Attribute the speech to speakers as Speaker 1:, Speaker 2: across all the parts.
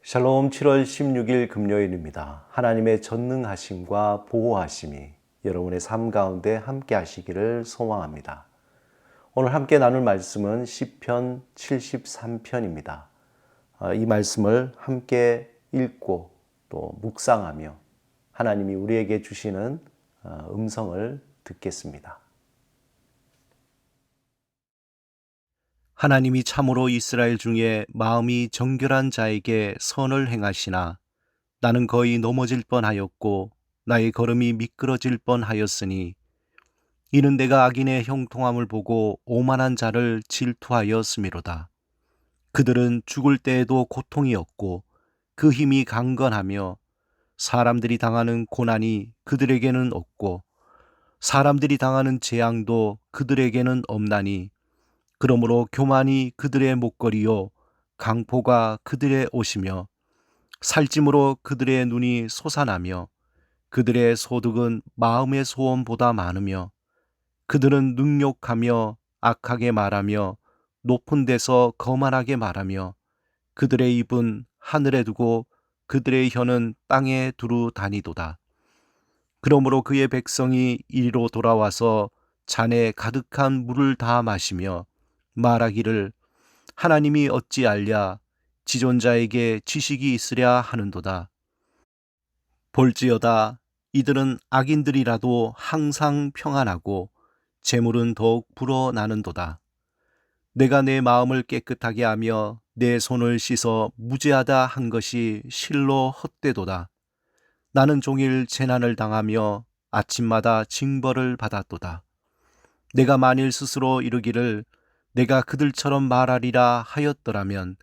Speaker 1: 샬롬 7월 16일 금요일입니다. 하나님의 전능하심과 보호하심이 여러분의 삶 가운데 함께 하시기를 소망합니다. 오늘 함께 나눌 말씀은 시편 73편입니다. 이 말씀을 함께 읽고 또 묵상하며 하나님이 우리에게 주시는 음성을 듣겠습니다.
Speaker 2: 하나님이 참으로 이스라엘 중에 마음이 정결한 자에게 선을 행하시나 나는 거의 넘어질 뻔하였고 나의 걸음이 미끄러질 뻔하였으니 이는 내가 악인의 형통함을 보고 오만한 자를 질투하였음이로다. 그들은 죽을 때에도 고통이 없고 그 힘이 강건하며 사람들이 당하는 고난이 그들에게는 없고 사람들이 당하는 재앙도 그들에게는 없나니 그러므로 교만이 그들의 목걸이요 강포가 그들의 옷이며 살찜으로 그들의 눈이 솟아나며 그들의 소득은 마음의 소원보다 많으며 그들은 능욕하며 악하게 말하며 높은 데서 거만하게 말하며 그들의 입은 하늘에 두고 그들의 혀는 땅에 두루 다니도다. 그러므로 그의 백성이 이리로 돌아와서 잔에 가득한 물을 다 마시며 말하기를 하나님이 어찌 알랴 지존자에게 지식이 있으랴 하는도다. 볼지어다 이들은 악인들이라도 항상 평안하고 재물은 더욱 불어나는도다. 내가 내 마음을 깨끗하게 하며 내 손을 씻어 무죄하다 한 것이 실로 헛되도다. 나는 종일 재난을 당하며 아침마다 징벌을 받았도다. 내가 만일 스스로 이르기를 내가 그들처럼 말하리라 하였더라면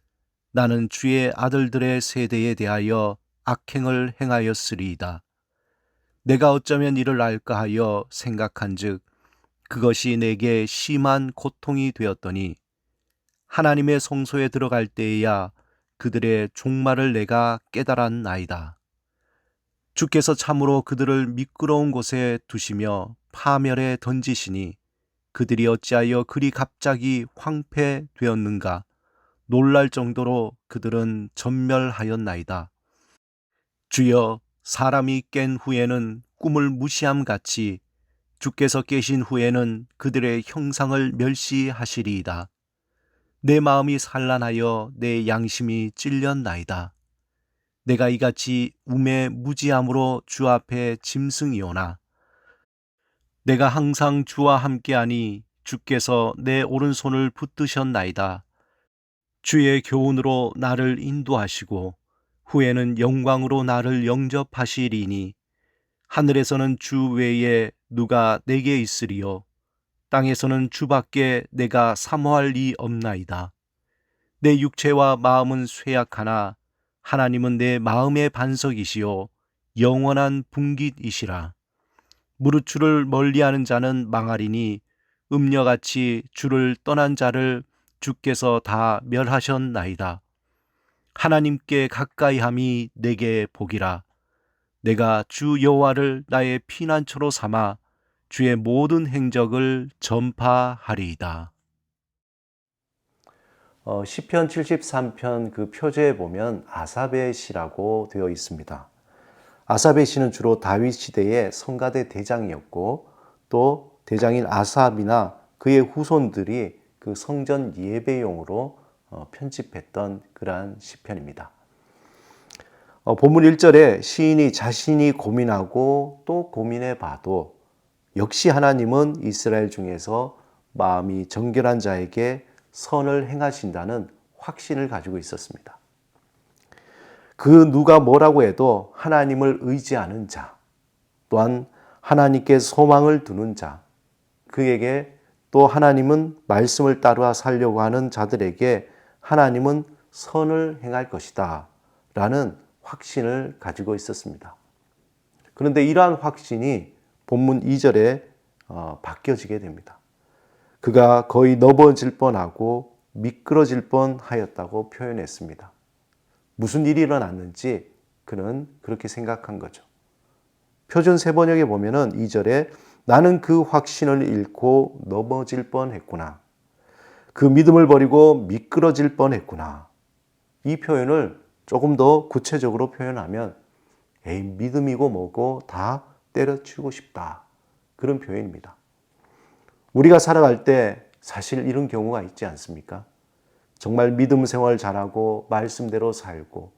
Speaker 2: 나는 주의 아들들의 세대에 대하여 악행을 행하였으리이다. 내가 어쩌면 이를 알까 하여 생각한즉 그것이 내게 심한 고통이 되었더니 하나님의 성소에 들어갈 때에야 그들의 종말을 내가 깨달았나이다. 주께서 참으로 그들을 미끄러운 곳에 두시며 파멸에 던지시니 그들이 어찌하여 그리 갑자기 황폐되었는가 놀랄 정도로 그들은 전멸하였나이다. 주여 사람이 깬 후에는 꿈을 무시함같이 주께서 깨신 후에는 그들의 형상을 멸시하시리이다. 내 마음이 산란하여 내 양심이 찔렸나이다. 내가 이같이 우매 무지함으로 주 앞에 짐승이오나 내가 항상 주와 함께하니 주께서 내 오른손을 붙드셨나이다. 주의 교훈으로 나를 인도하시고 후에는 영광으로 나를 영접하시리니 하늘에서는 주 외에 누가 내게 있으리요 땅에서는 주밖에 내가 사모할 이 없나이다. 내 육체와 마음은 쇠약하나 하나님은 내 마음의 반석이시요 영원한 분깃이시라. 무릇 주를 멀리하는 자는 망하리니 음녀같이 주를 떠난 자를 주께서 다 멸하셨나이다. 하나님께 가까이함이 내게 복이라. 내가 주 여호와를 나의 피난처로 삼아 주의 모든 행적을 전파하리이다.
Speaker 1: 시편 73편 그 표제에 보면 아삽의 시라고 되어 있습니다. 아삽의 시는 주로 다윗 시대의 성가대 대장이었고 또 대장인 아삽이나 그의 후손들이 그 성전 예배용으로 편집했던 그러한 시편입니다. 본문 1절에 시인이 자신이 고민하고 또 고민해 봐도 역시 하나님은 이스라엘 중에서 마음이 정결한 자에게 선을 행하신다는 확신을 가지고 있었습니다. 그 누가 뭐라고 해도 하나님을 의지하는 자, 또한 하나님께 소망을 두는 자, 그에게 또 하나님은 말씀을 따라 살려고 하는 자들에게 하나님은 선을 행할 것이다 라는 확신을 가지고 있었습니다. 그런데 이러한 확신이 본문 2절에 바뀌어지게 됩니다. 그가 거의 넘어질 뻔하고 미끄러질 뻔하였다고 표현했습니다. 무슨 일이 일어났는지 그는 그렇게 생각한 거죠. 표준 세번역에 보면은 2절에 나는 그 확신을 잃고 넘어질 뻔했구나. 그 믿음을 버리고 미끄러질 뻔했구나. 이 표현을 조금 더 구체적으로 표현하면 에이, 믿음이고 뭐고 다 때려치우고 싶다. 그런 표현입니다. 우리가 살아갈 때 사실 이런 경우가 있지 않습니까? 정말 믿음 생활 잘하고 말씀대로 살고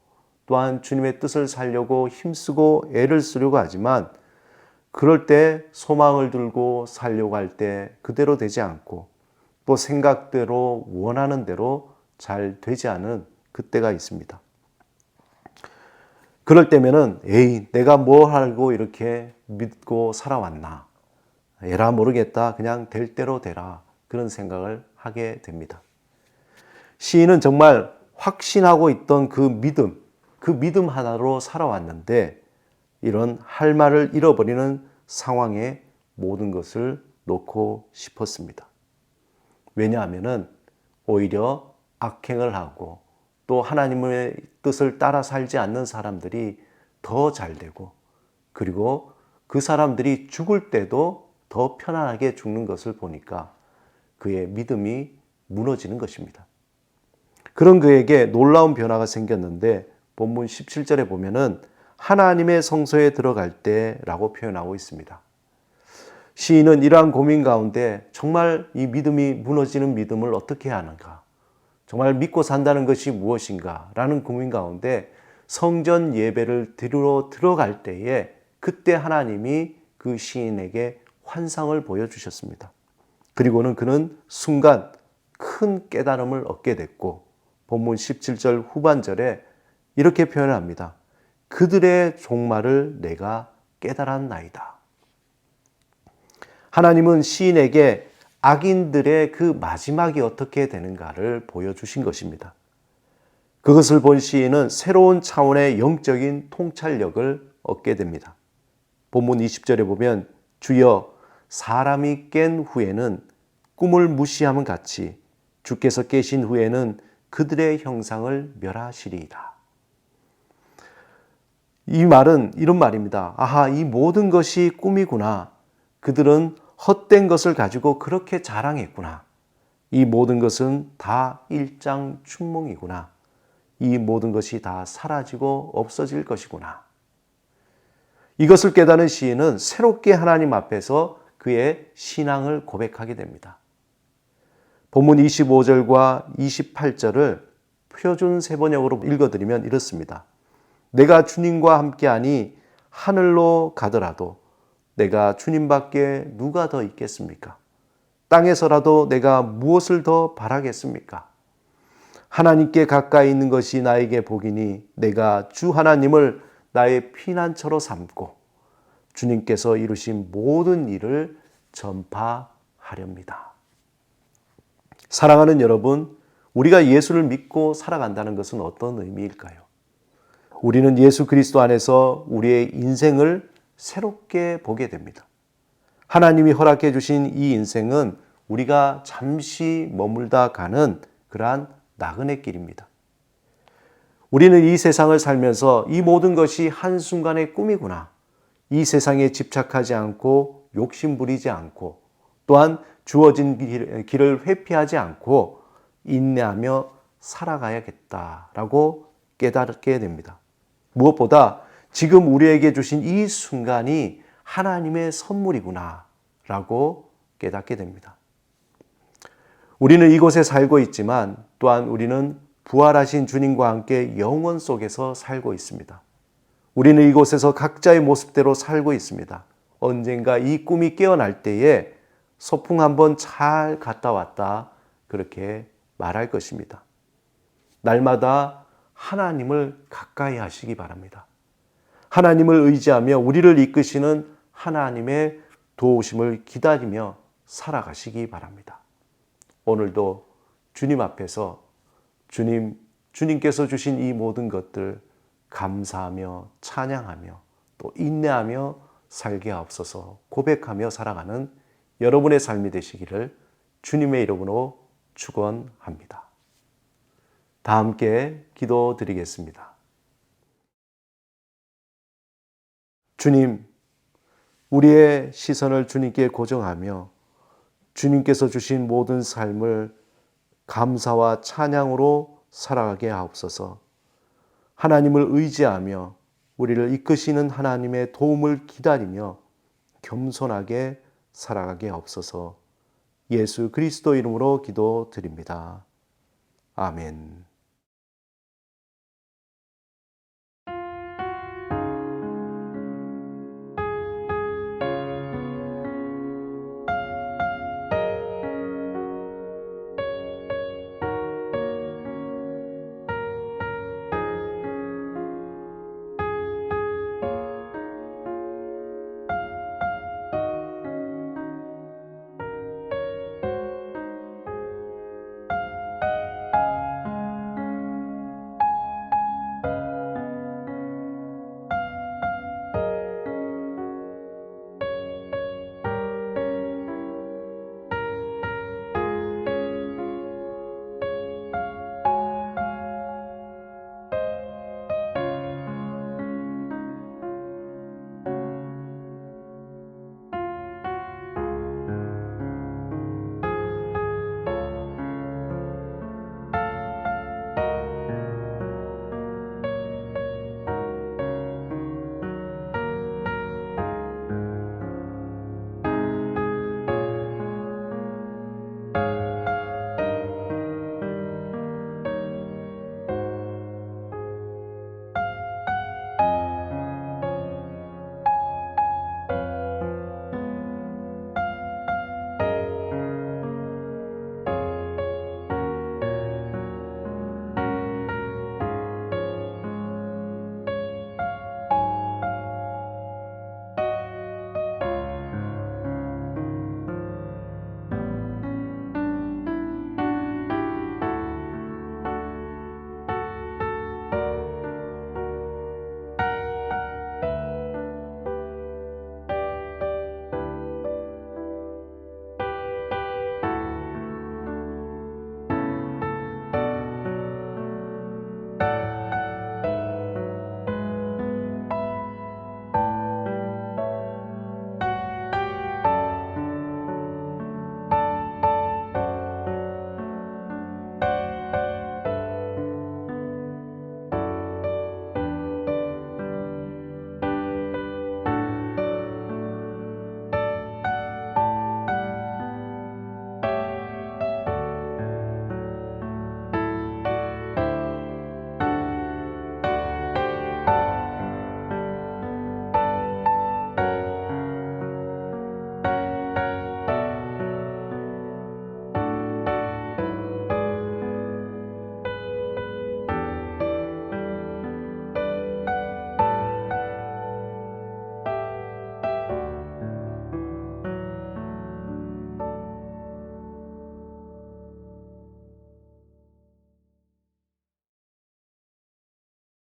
Speaker 1: 또한 주님의 뜻을 살려고 힘쓰고 애를 쓰려고 하지만 그럴 때 소망을 들고 살려고 할 때 그대로 되지 않고 또 생각대로 원하는 대로 잘 되지 않은 그때가 있습니다. 그럴 때면은 에이, 내가 뭘 알고 이렇게 믿고 살아왔나? 에라 모르겠다. 그냥 될 대로 되라. 그런 생각을 하게 됩니다. 시인은 정말 확신하고 있던 그 믿음 하나로 살아왔는데 이런 할 말을 잃어버리는 상황에 모든 것을 놓고 싶었습니다. 왜냐하면은 오히려 악행을 하고 또 하나님의 뜻을 따라 살지 않는 사람들이 더 잘되고 그리고 그 사람들이 죽을 때도 더 편안하게 죽는 것을 보니까 그의 믿음이 무너지는 것입니다. 그런 그에게 놀라운 변화가 생겼는데 본문 17절에 보면은 하나님의 성소에 들어갈 때라고 표현하고 있습니다. 시인은 이러한 고민 가운데 정말 이 믿음이 무너지는 믿음을 어떻게 해야 하는가? 정말 믿고 산다는 것이 무엇인가? 라는 고민 가운데 성전 예배를 드리러 들어갈 때에 그때 하나님이 그 시인에게 환상을 보여주셨습니다. 그리고는 그는 순간 큰 깨달음을 얻게 됐고 본문 17절 후반절에 이렇게 표현합니다. 그들의 종말을 내가 깨달았나이다. 하나님은 시인에게 악인들의 그 마지막이 어떻게 되는가를 보여주신 것입니다. 그것을 본 시인은 새로운 차원의 영적인 통찰력을 얻게 됩니다. 본문 20절에 보면 주여 사람이 깬 후에는 꿈을 무시함은 같이 주께서 깨신 후에는 그들의 형상을 멸하시리이다. 이 말은 이런 말입니다. 아하, 이 모든 것이 꿈이구나. 그들은 헛된 것을 가지고 그렇게 자랑했구나. 이 모든 것은 다 일장춘몽이구나. 이 모든 것이 다 사라지고 없어질 것이구나. 이것을 깨닫는 시인은 새롭게 하나님 앞에서 그의 신앙을 고백하게 됩니다. 본문 25절과 28절을 표준 세번역으로 읽어드리면 이렇습니다. 내가 주님과 함께하니 하늘로 가더라도 내가 주님밖에 누가 더 있겠습니까? 땅에서라도 내가 무엇을 더 바라겠습니까? 하나님께 가까이 있는 것이 나에게 복이니 내가 주 하나님을 나의 피난처로 삼고 주님께서 이루신 모든 일을 전파하렵니다. 사랑하는 여러분, 우리가 예수를 믿고 살아간다는 것은 어떤 의미일까요? 우리는 예수 그리스도 안에서 우리의 인생을 새롭게 보게 됩니다. 하나님이 허락해 주신 이 인생은 우리가 잠시 머물다 가는 그러한 나그네 길입니다. 우리는 이 세상을 살면서 이 모든 것이 한순간의 꿈이구나. 이 세상에 집착하지 않고 욕심 부리지 않고 또한 주어진 길을 회피하지 않고 인내하며 살아가야겠다라고 깨닫게 됩니다. 무엇보다 지금 우리에게 주신 이 순간이 하나님의 선물이구나 라고 깨닫게 됩니다. 우리는 이곳에 살고 있지만 또한 우리는 부활하신 주님과 함께 영원 속에서 살고 있습니다. 우리는 이곳에서 각자의 모습대로 살고 있습니다. 언젠가 이 꿈이 깨어날 때에 소풍 한번 잘 갔다 왔다 그렇게 말할 것입니다. 날마다 하나님을 가까이 하시기 바랍니다. 하나님을 의지하며 우리를 이끄시는 하나님의 도우심을 기다리며 살아가시기 바랍니다. 오늘도 주님 앞에서 주님께서 주신 이 모든 것들 감사하며 찬양하며 또 인내하며 살게 하옵소서 고백하며 살아가는 여러분의 삶이 되시기를 주님의 이름으로 축원합니다. 다 함께 기도드리겠습니다. 주님, 우리의 시선을 주님께 고정하며 주님께서 주신 모든 삶을 감사와 찬양으로 살아가게 하옵소서. 하나님을 의지하며 우리를 이끄시는 하나님의 도움을 기다리며 겸손하게 살아가게 없어서 예수 그리스도 이름으로 기도드립니다. 아멘.